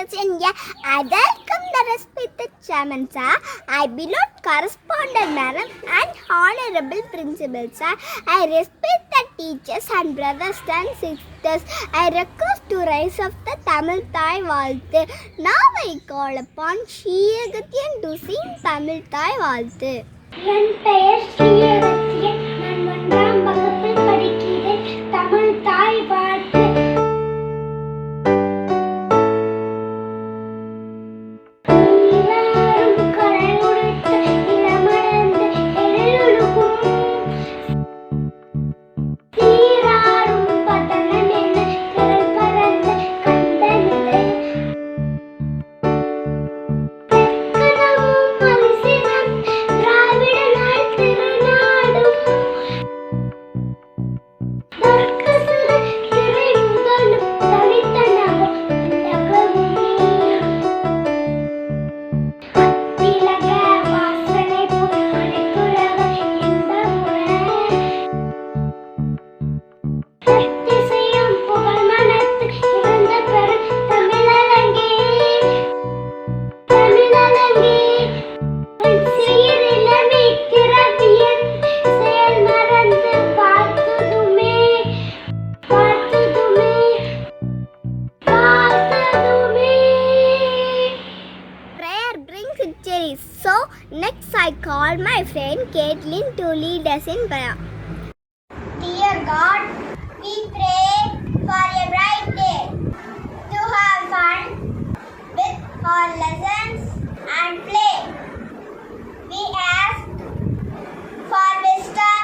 students in a welcome the respected chairman sir, I beloved correspondent madam and honorable principal sir, I respect the teachers and brothers and sisters, I request to rise of the Tamil Thai வாழ்த்து. Now I call upon ஸ்ரீயகத்தியன் to sing Tamil Thai வாழ்த்து. என் பெயர் ஸ்ரீயகத்தியன், நான் 1ஆம் வகுப்பில் படிக்கிறேன். தமிழ் தாய் வாழ்த்து. So next I call my friend Caitlin to lead us in prayer. Dear God, we pray for a bright day, to have fun with our lessons and play. We ask for wisdom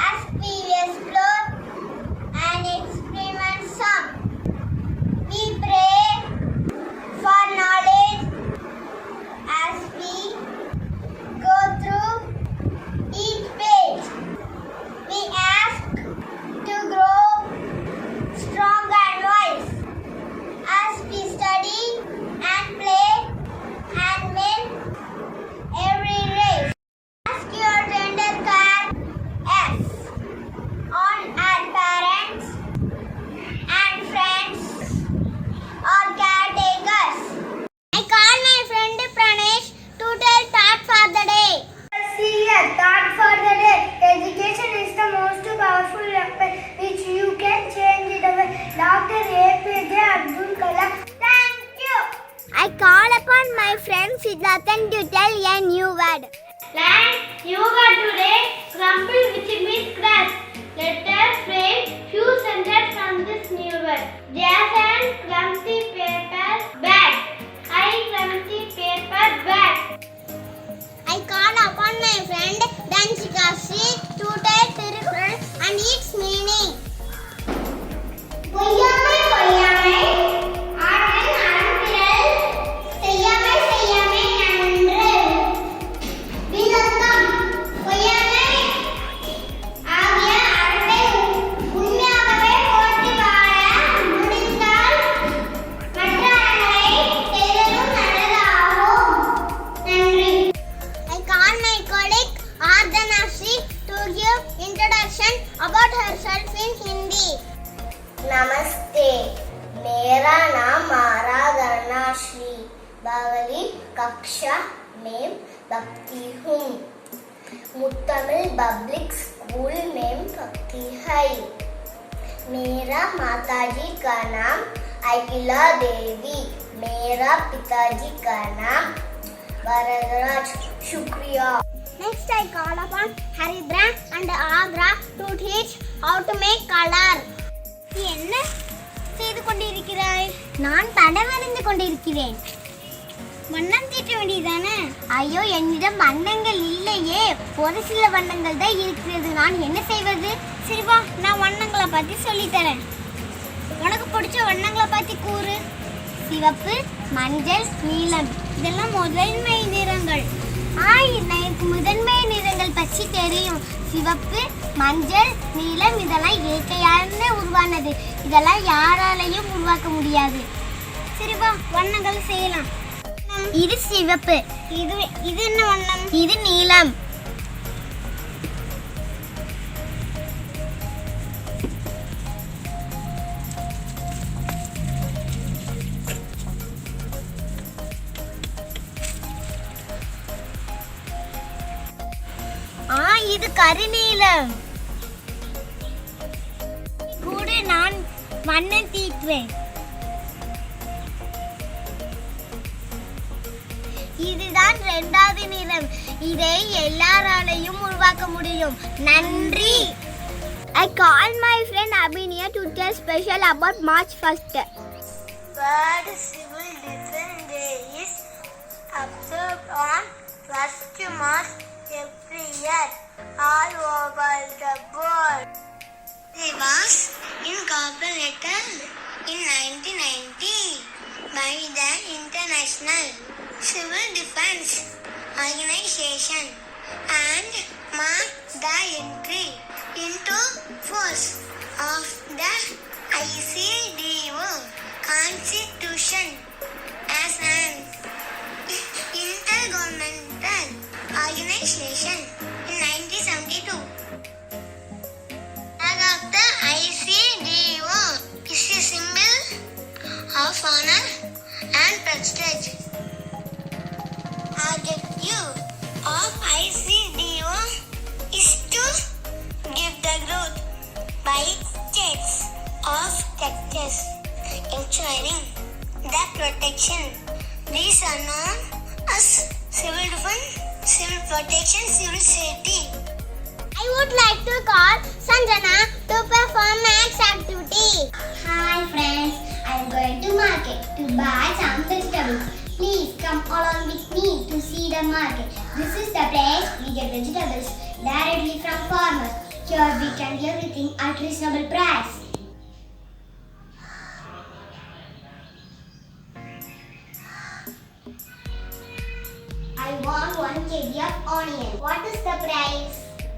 as we explore and experiment some. We pray for knowledge as we go through each page. We ask to grow strong and wise as we study and play and win every race. Ask your tender care, yes, on our parents and friends or caretakers. I call my friend Pranesh to tell thought for the day. See a thought for the day. Education is the most powerful weapon which you can change the way. Dr. APJ Abdul Kalam. Thank you. I call upon my friend Siddharthan to tell a new word. Learn new word today. Crumble, which means crash. Let us frame few sentences from this new word. Jason clumsy paper bag. I clumsy paper bag. I call upon my friend Danshika Sri to tell Tirukkural and its meaning. பொய்யாமை பொய்யாமை ஆற்றின் அறம்பிறல் செய்யாமை செய்யாமை நன்று. வினோதம் பொய்யாமை ஆகிய அறத்தை உண்மையாகவே போற்றி வாழ முடிந்தால் மற்ற அறங்களை செய்வதும் நல்லதாகும். நன்றி. I call my colleague Ardhana Sri to give introduction about herself in Hindi. नमस्ते, मेरा नाम आराधना श्री बावली कक्षा में पढ़ती हूँ. मुतमिल पब्लिक स्कूल में पढ़ती है. मेरा माताजी का नाम अखिला देवी, मेरा पिताजी का नाम वरदराज. शुक्रिया. Next I call upon Haridra and Agra to teach how to make color. நீ என்ன செய்து கொண்டிருக்கிறாய்? நான் படம் வரைந்து கொண்டிருக்கிறேன். வண்ணம் தீட்ட வேண்டியதானே? ஐயோ, என்னிடம் வண்ணங்கள் இல்லையே. ஒரு சில வண்ணங்கள் தான் இருக்கிறது. நான் என்ன செய்வது? சரி வா, நான் வண்ணங்களை பற்றி சொல்லித்தரேன். உனக்கு பிடிச்ச வண்ணங்களை பற்றி கூறு. சிவப்பு, மஞ்சள், நீலம் இதெல்லாம் முதன்மை நிறங்கள். எனக்கு முதன்மை நிறங்கள் பற்றி தெரியும். சிவப்பு, மஞ்சள், நீலம் இதெல்லாம் இயற்கையாலே உருவானது. இதெல்லாம் யாராலையும் உருவாக்க முடியாது. சரி வா, வண்ணங்கள் செய்யலாம். இது சிவப்பு. இது என்ன வண்ணம்? இது நீலம். இது கருநீலம். கூட நான் வண்ணம் தீட்டுவேன். இதுதான் இரண்டாவது நிறம். இதை எல்லாராலையும் உருவாக்க முடியும். நன்றி. I called my friend Abhinya to tell special about March 1st. World Civil Defense Day is observed on 1st March every year all over the world. It was incorporated in 1990 by the International Civil Defense Organization and marked the entry into force of the ICDO Constitution as an intergovernmental organization in 1972. Flag of the ICDO is a symbol of honor and prestige. Objective of ICDO is to give the growth by states of Texas, ensuring the protection. These are known as civil defense, civil protection, civil safety. I would like to call Sanjana to perform max activity. Hi friends, I am going to market to buy some vegetables. Please come along with me to see the market. This is the place we get vegetables directly from farmers. Here we can get everything at reasonable price. I want 1 kg of onion. What is the price?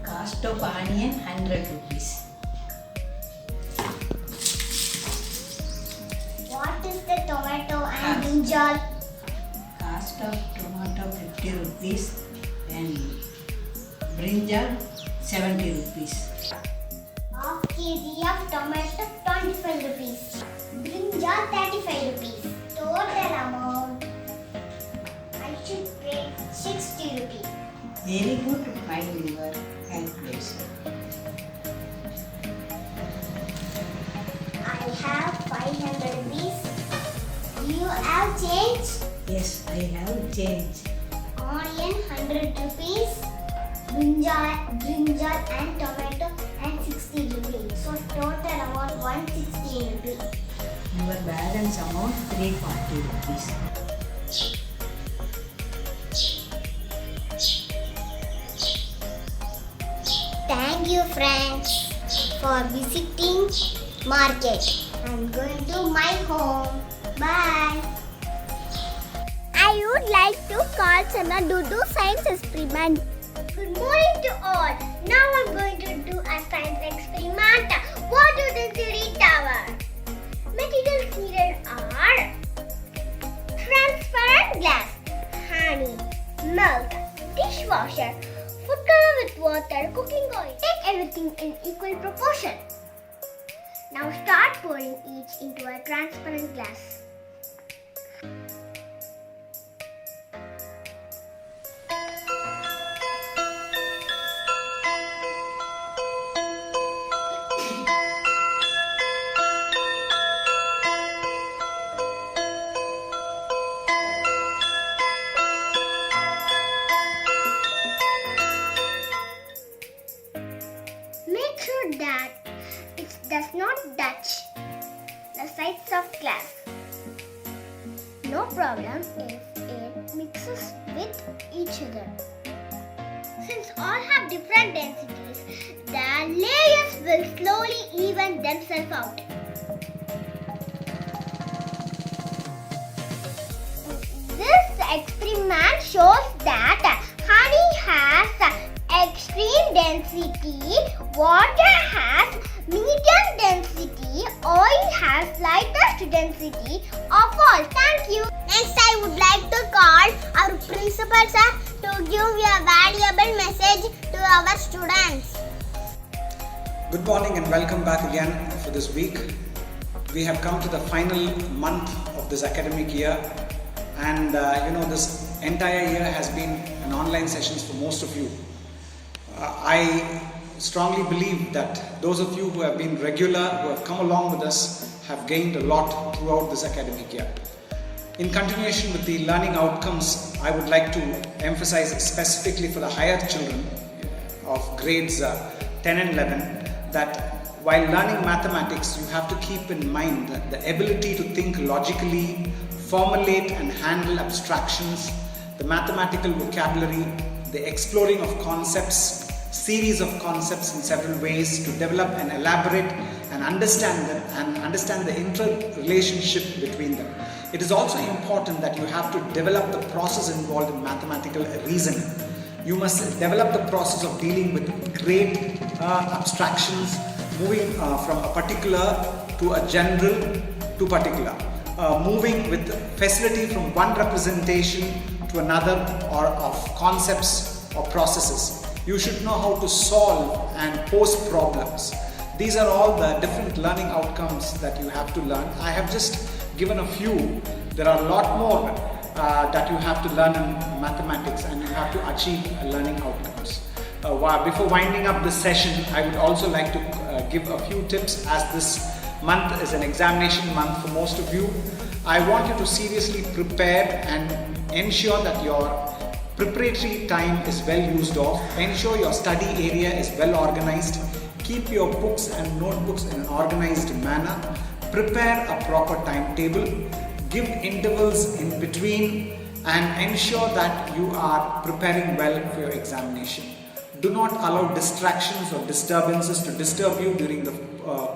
Cost of onion 100 rupees. What is the tomato and brinjal? Cost of tomato 50 rupees and brinjal 70 rupees. Half kg of tomato 25 rupees. Brinjal 35 rupees. Total amount I should pay 60 rupees. Very good, my your calculation. I have 500 rupees. Do you have change? Yes, I have change. Onion 100 rupees. Brinjal and tomato and 60 rupees. So total amount 160 rupees. Your balance amount 340 rupees. Thank you friends for visiting market. I'm going to my home. Bye. I would like to call Sana to do science experiment. Good morning to all. Now I'm going to do a science experiment. Water density tower. Materials needed are transparent glass, honey, milk, dishwasher, food color with water, cooking oil. Take everything in equal proportion. Now start pouring each into a transparent glass. Make sure that it does not touch the sides of glass. No problem if it mixes with each other. Since all have different densities, the layers will slowly even themselves out. This experiment shows that honey has extreme density, water has medium density, oil has lightest density of all. Thank you. Next, I would like to call our principal sir to give a valuable message to our students. Good morning and welcome back again for this week. We have come to the final month of this academic year, and this entire year has been an online sessions for most of you. I strongly believe that those of you who have been regular, who have come along with us, have gained a lot throughout this academic year. In continuation with the learning outcomes, I would like to emphasize specifically for the higher children of grades 10 and 11 that while learning mathematics, you have to keep in mind that the ability to think logically, formulate and handle abstractions, the mathematical vocabulary, the exploring of concepts, series of concepts in several ways to develop and elaborate and understand them and understand the interrelationship between them. It is also important that you have to develop the process involved in mathematical reasoning. You must develop the process of dealing with great abstractions, moving from a particular to a general to particular, moving with facility from one representation to another or of concepts or processes. You should know how to solve and pose problems. These are all the different learning outcomes that you have to learn. I have just given a few. There are a lot more that you have to learn in mathematics and you have to achieve learning outcomes. Before winding up this session, I would also like to give a few tips, as this month is an examination month for most of you. I want you to seriously prepare and ensure that your preparatory time is well used off. Ensure your study area is well organized. Keep your books and notebooks in an organized manner. Prepare a proper timetable. Give intervals in between and ensure that you are preparing well for your examination. Do not allow distractions or disturbances to disturb you during the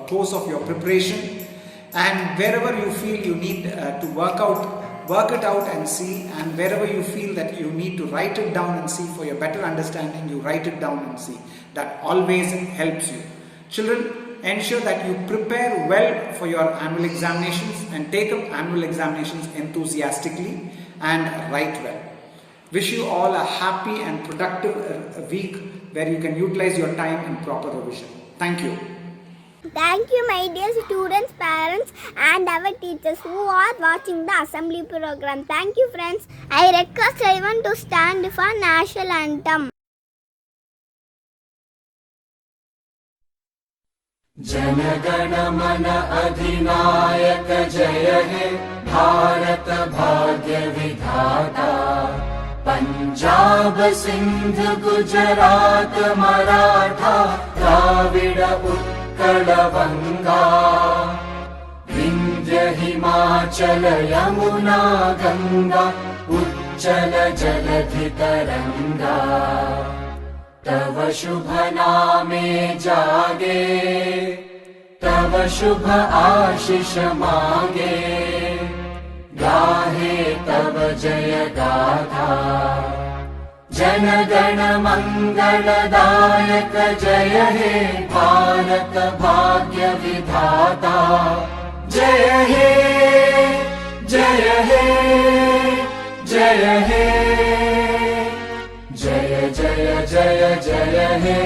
course of your preparation. And wherever you feel you need to work it out and see, and wherever you feel that you need to write it down and see for your better understanding, you write it down and see. That always helps you. Children, ensure that you prepare well for your annual examinations and take up annual examinations enthusiastically and write well. Wish you all a happy and productive week where you can utilize your time in proper revision. Thank you. Thank you, my dear students, parents and our teachers who are watching the assembly program. Thank you, friends. I request everyone to stand for national anthem. जनगण मन अधिनायक जय हे भारत भाग्य विधाता पंजाब सिंध गुजरात मराठा द्राविड उत्कल बंगा विंध्य हिमाचल यमुना गंगा उच्चल जलधि तरंगा तव शुभ नामे जागे तव शुभ आशीष मांगे गाहे तव जय गाथा जन गण मंगलदायक जय हे भारत भाग्य विधाता जय हे जय हे जय हे जय जय जय जय हे